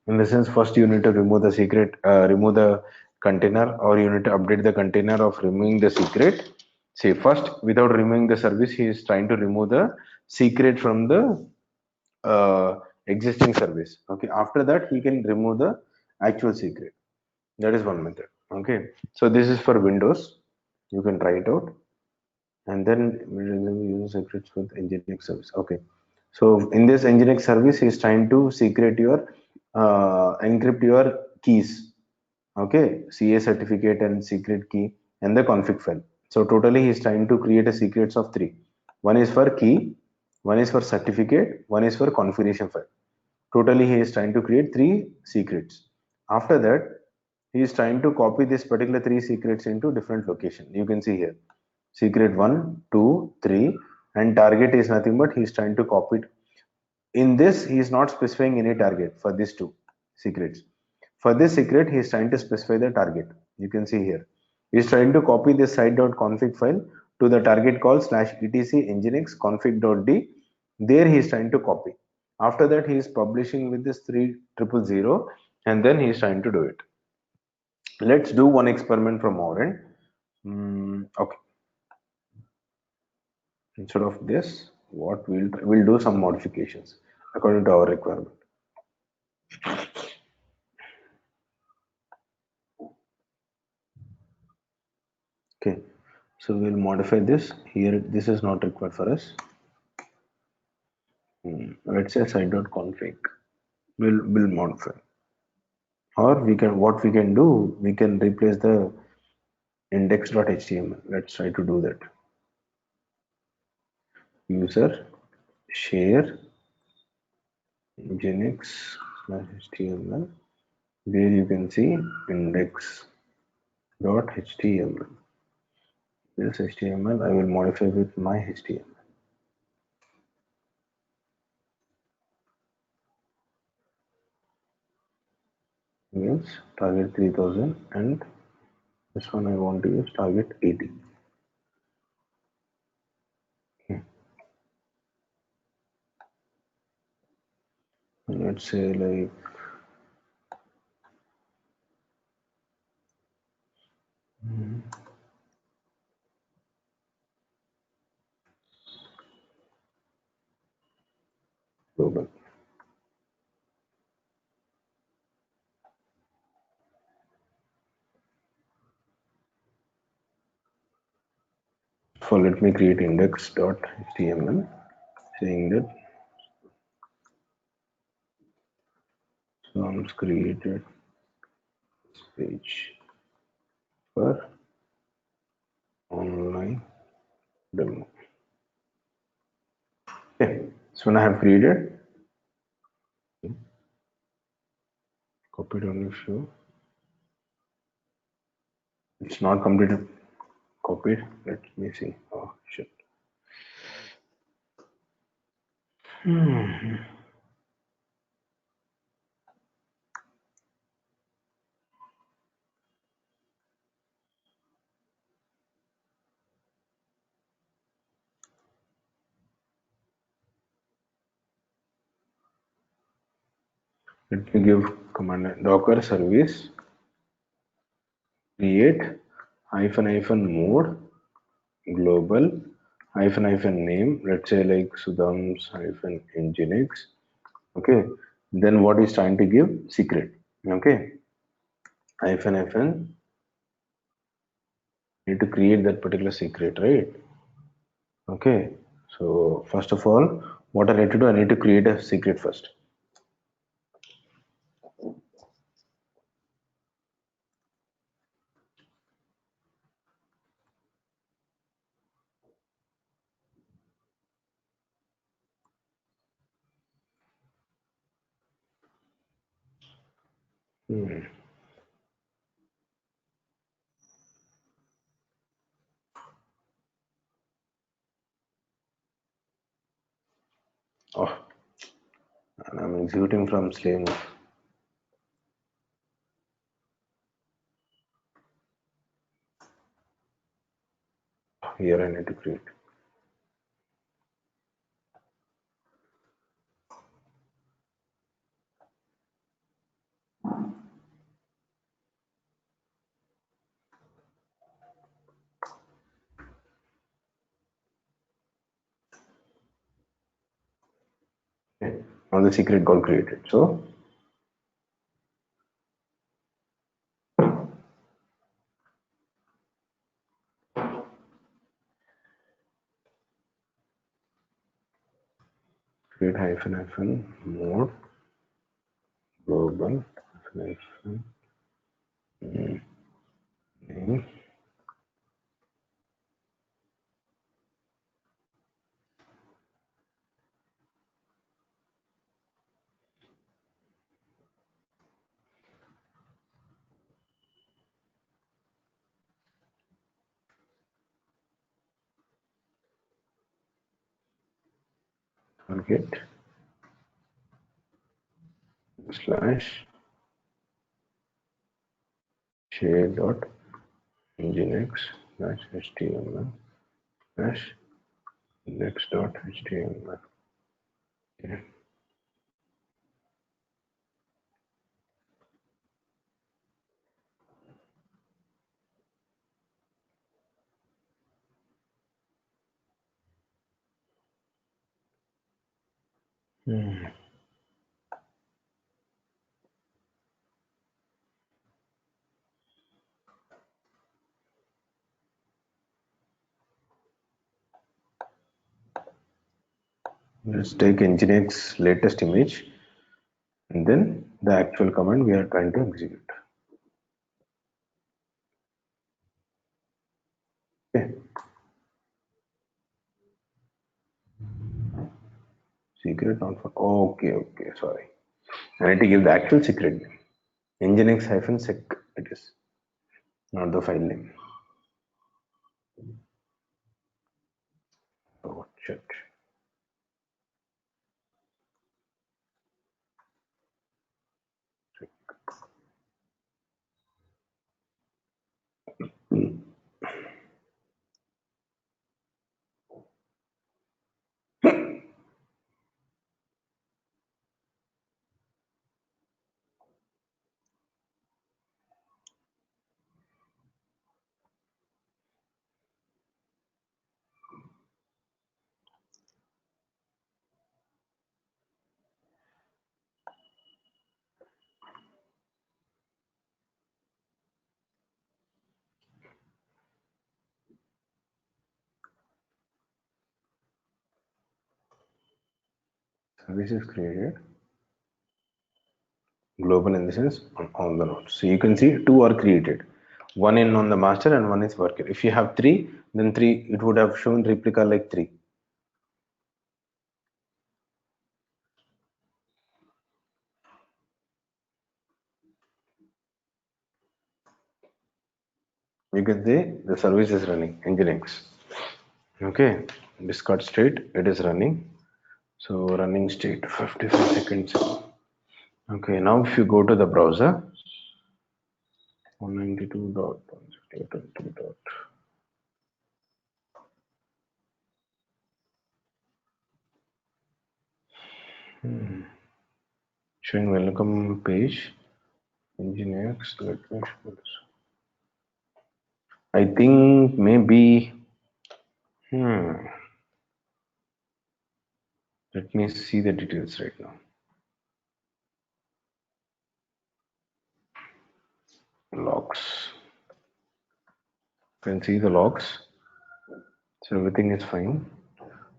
In the sense, first you need to remove the secret, remove the container, or you need to update the container of removing the secret. See, first, without removing the service, he is trying to remove the secret from the existing service. Okay. After that, he can remove the actual secret. That is one method. Okay. So this is for Windows. You can try it out. And then we use secrets with Nginx service. Okay. So in this Nginx service, he is trying to secret your encrypt your keys. Okay. CA certificate and secret key and the config file. So totally he is trying to create a secrets of three. One is for key, one is for certificate, one is for configuration file. Totally he is trying to create three secrets. After that, he is trying to copy this particular three secrets into different location. You can see here secret 1, 2, 3, and target is nothing but he is trying to copy it. In this he is not specifying any target for these two secrets. For this secret he is trying to specify the target. You can see here he is trying to copy this site.config file to the target call /etc nginx config.d. There he is trying to copy. After that he is publishing with this 3000 and then he is trying to do it. Let's do one experiment from our end. Okay. Instead of this, what we'll do some modifications according to our requirement. Okay, so we'll modify this here. This is not required for us. Let's say site.config. We'll modify, or we can what we can do. We can replace the index.html. Let's try to do that. User share nginx/html, where you can see index.html. This HTML I will modify with my HTML. Means target 3000 and this one I want to use target 80. Okay. Let's say like global. So let me create index.html saying that Psalms created page for online demo. Okay. This one I have created. Copied only few. It's not completed. Copied. Let me see. Oh shit. Let me give command docker service create hyphen mode global hyphen name. Let's say like Sudham's hyphen nginx. Okay. Then what is trying to give secret. Okay. Hyphen need to create that particular secret, right? Okay. So first of all, what I need to do, I need to create a secret first. Hmm. Oh, and I'm executing from slave. Here I need to create. Okay. Now the secret got created. So create hyphen mode global hyphen name. Target slash share dot nginx slash html slash index dot html. Okay. Let's take nginx latest image and then the actual command we are trying to execute. Okay. Secret not for okay, sorry. I need to give the actual secret name. Nginx hyphen sec it is, not the file name. Oh shit. Service is created. Global in the sense on all the nodes. So you can see two are created. One in on the master and one is worker. If you have three, then three, it would have shown replica like three. You can say the service is running Nginx. Okay, discard state, it is running. So running state 55 seconds. Okay, now if you go to the browser, 192.168.2. Showing welcome page. Nginx. Let me show this. I think maybe. Hmm. Let me see the details right now. Logs. You can see the logs. So everything is fine.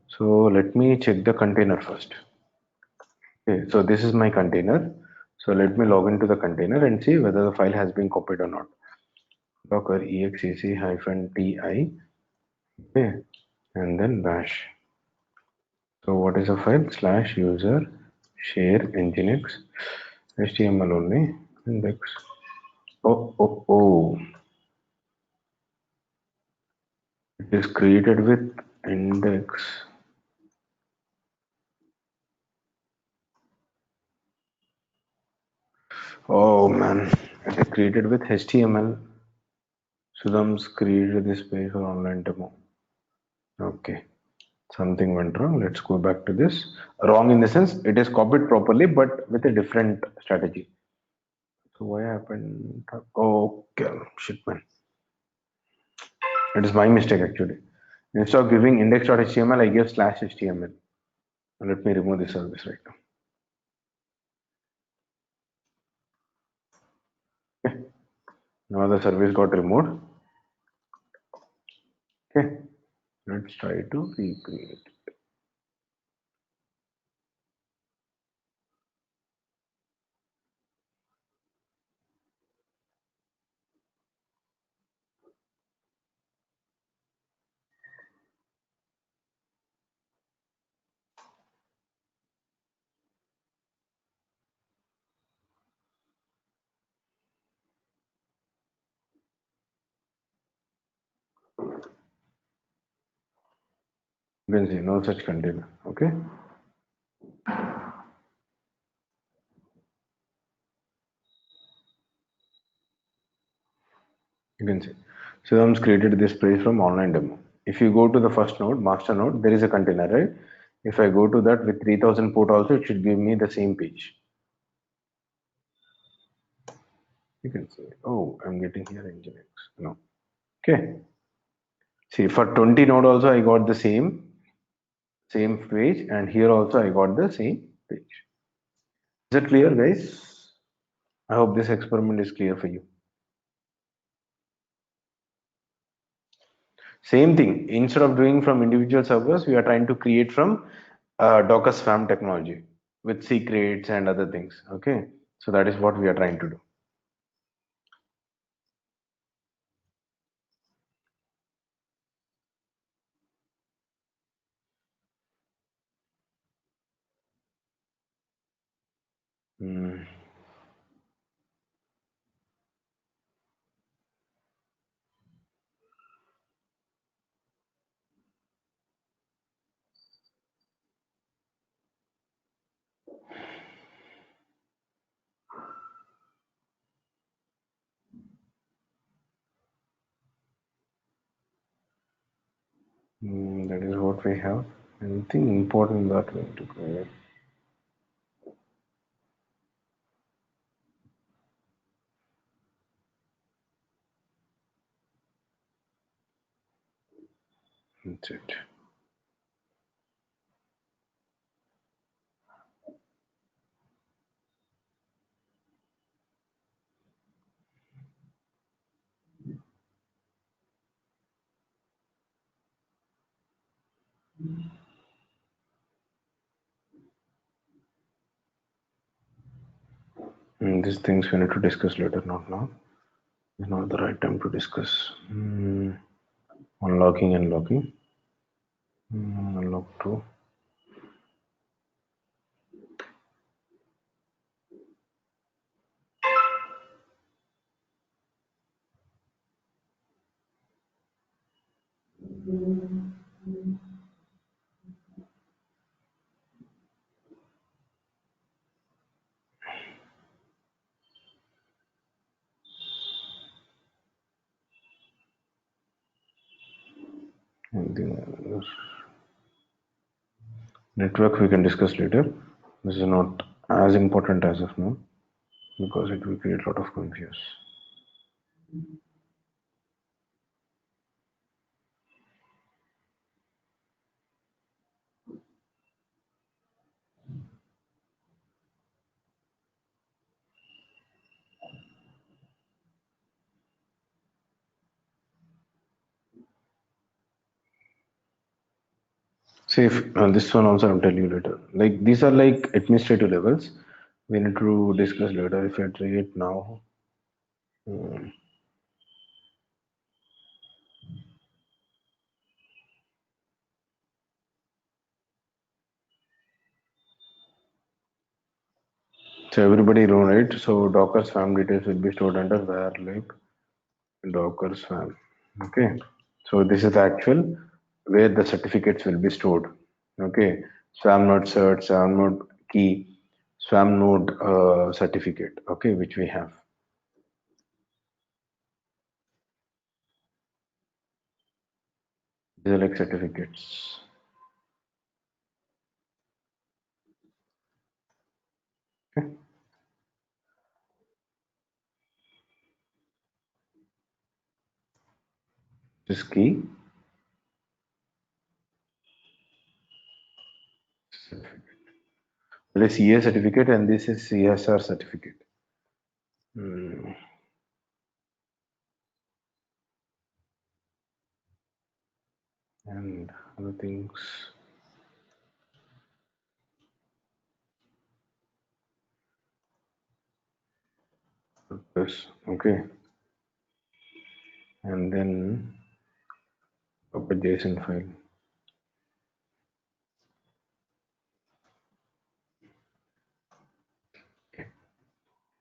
So let me check the container first. Okay, so this is my container. So let me log into the container and see whether the file has been copied or not. Docker exec-ti. Okay, and then bash. So what is the file? Slash user share nginx html only index. Oh. It is created with index. Oh man, it is created with HTML. Sudham's created this page for online demo. Okay, something went wrong. Let's go back to this. Wrong in the sense it is copied properly, but with a different strategy. So why happened? Okay, shit man. It is my mistake actually. Instead of giving index.html, I gave slash html. Let me remove this service right now. Okay. Now the service got removed. Okay. Let's try to recreate. You can see no such container. Okay. You can see. Sudham's created this page from online demo. If you go to the first node, master node, there is a container, right? If I go to that with 3000 port also, it should give me the same page. You can see, oh, I'm getting here Nginx. No. Okay. See, for 20 node also, I got the same page, and here also I got the same page. Is it clear, guys? I hope this experiment is clear for you. Same thing. Instead of doing from individual servers, we are trying to create from Docker Swarm technology with secrets and other things. Okay, so that is what we are trying to do. Hmm. That is what we have. Anything important that we need to create? That's it. These things we need to discuss later, not now. It's not the right time to discuss. Unlocking and locking. Unlock two. Anything else? Network we can discuss later. This is not as important as of now because it will create a lot of confusion. See, if, this one also I'll tell you later. Like these are like administrative levels. We need to discuss later. If I try it now, so everybody know, right? So Docker Swarm details will be stored under where like Docker Swarm. Okay. So this is the actual where the certificates will be stored. Okay. Swarm node cert, Swarm node key, Swarm node certificate. Okay, which we have. These are like certificates. Okay. This key. Well, a CA certificate and this is CSR certificate. Hmm. And other things. This. Okay. And then up a JSON file.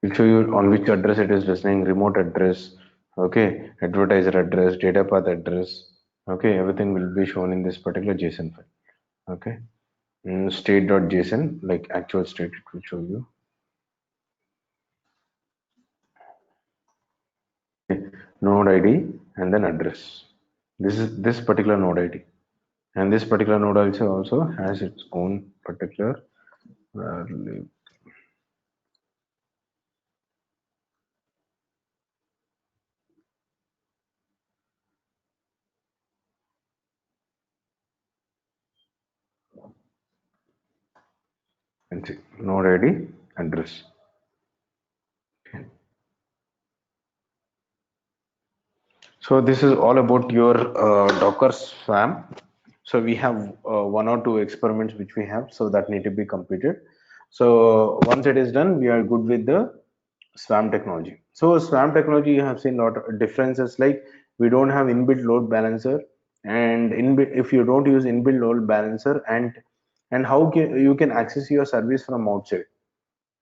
Will show you on which address it is listening, remote address, okay, advertiser address, data path address, okay, everything will be shown in this particular JSON file, okay. State.json, like actual state, it will show you. Okay. Node ID and then address. This is this particular node ID, and this particular node also has its own particular. Uh, and see, node ID address. So this is all about your Docker Swarm. So we have one or two experiments which we have, so that need to be completed. So once it is done, we are good with the Swarm technology. So Swarm technology, you have seen a lot of differences. Like we don't have inbuilt load balancer, and if you don't use inbuilt load balancer, and how you can access your service from outside.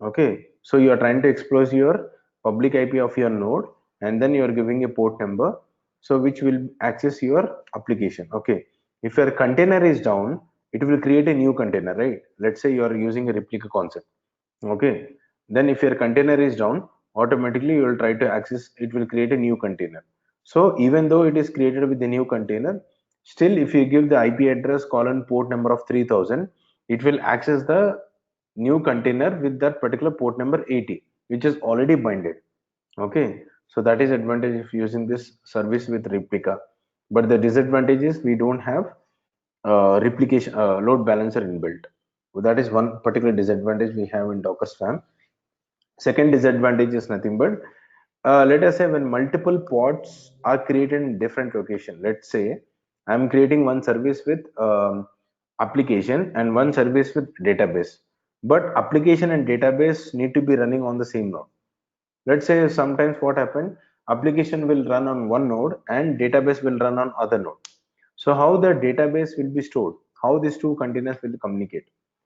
Okay, so you are trying to exploit your public IP of your node, and then you are giving a port number, so which will access your application. Okay, if your container is down, it will create a new container, right? Let's say you are using a replica concept. Okay, then if your container is down, automatically you will try to access. It will create a new container. So even though it is created with the new container, still if you give the IP address colon port number of 3000, it will access the new container with that particular port number 80, which is already binded. Okay, so that is advantage of using this service with replica. But the disadvantage is we don't have replication load balancer inbuilt. So that is one particular disadvantage we have in Docker Swarm. Second disadvantage is nothing but let us say when multiple pods are created in different location. Let's say I'm creating one service with application and one service with database, but application and database need to be running on the same node. Let's say sometimes what happen, application will run on one node and database will run on other node. So how the database will be stored, how these two containers will communicate.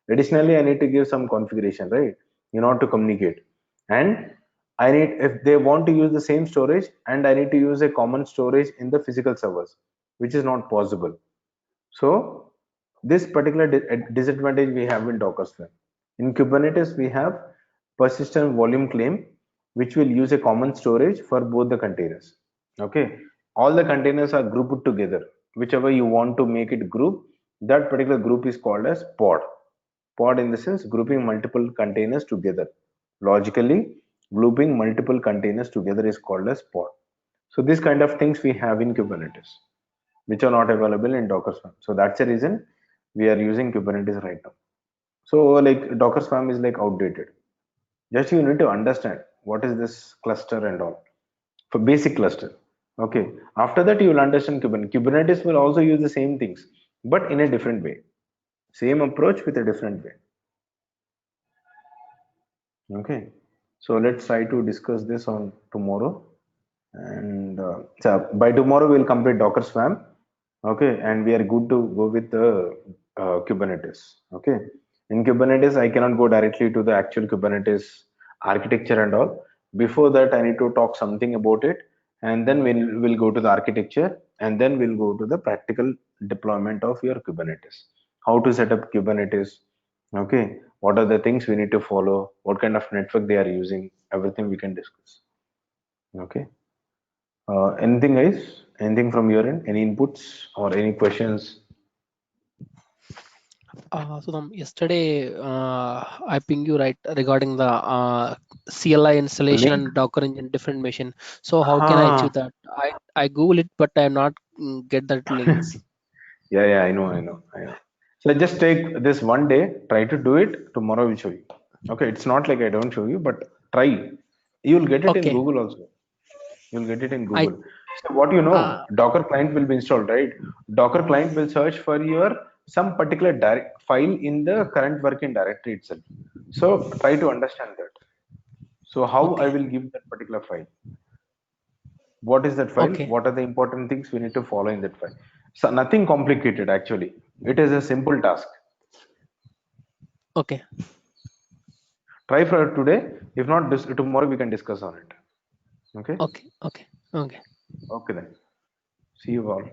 Additionally, I need to give some configuration, right, in order to communicate. And I need, if they want to use the same storage, and I need to use a common storage in the physical servers, which is not possible. So this particular disadvantage we have in Docker Swarm. In Kubernetes, we have persistent volume claim, which will use a common storage for both the containers. Okay, all the containers are grouped together. Whichever you want to make it group, that particular group is called as pod. Pod in the sense grouping multiple containers together. Logically, grouping multiple containers together is called as pod. So these kind of things we have in Kubernetes, which are not available in Docker Swarm. So that's the reason we are using Kubernetes right now. So like Docker Swarm is like outdated. Just you need to understand what is this cluster and all for basic cluster. Okay. After that, you will understand Kubernetes. Kubernetes will also use the same things, but in a different way. Same approach with a different way. Okay. So let's try to discuss this on tomorrow. And so by tomorrow, we'll complete Docker Swarm. Okay. And we are good to go with the Kubernetes. Okay. In Kubernetes, I cannot go directly to the actual Kubernetes architecture and all. Before that, I need to talk something about it. And then we'll go to the architecture, and then we'll go to the practical deployment of your Kubernetes. How to set up Kubernetes. Okay. What are the things we need to follow? What kind of network they are using? Everything we can discuss. Okay. Anything guys? Anything from your end? Any inputs or any questions? So yesterday I pinged you right regarding the CLI installation Link? and Docker engine different machine. So how can I Ah, achieve that? I Google it, but I'm not get that links. yeah, yeah, I know. So just take this one day, try to do it. Tomorrow we'll show you. Okay, it's not like I don't show you, but try. You'll get it in Okay, Google also. You'll get it in I Google. So what you uh, know, Docker client will be installed, right? Docker client will search for your some particular direct file in the current working directory itself. So try to understand that. So how I okay, will give that particular file? What is that file? okay, What are the important things we need to follow in that file? So nothing complicated actually. It is a simple task. okay, Try for today. If not, tomorrow we can discuss on it. Okay. okay, okay, okay. Okay then. See you all.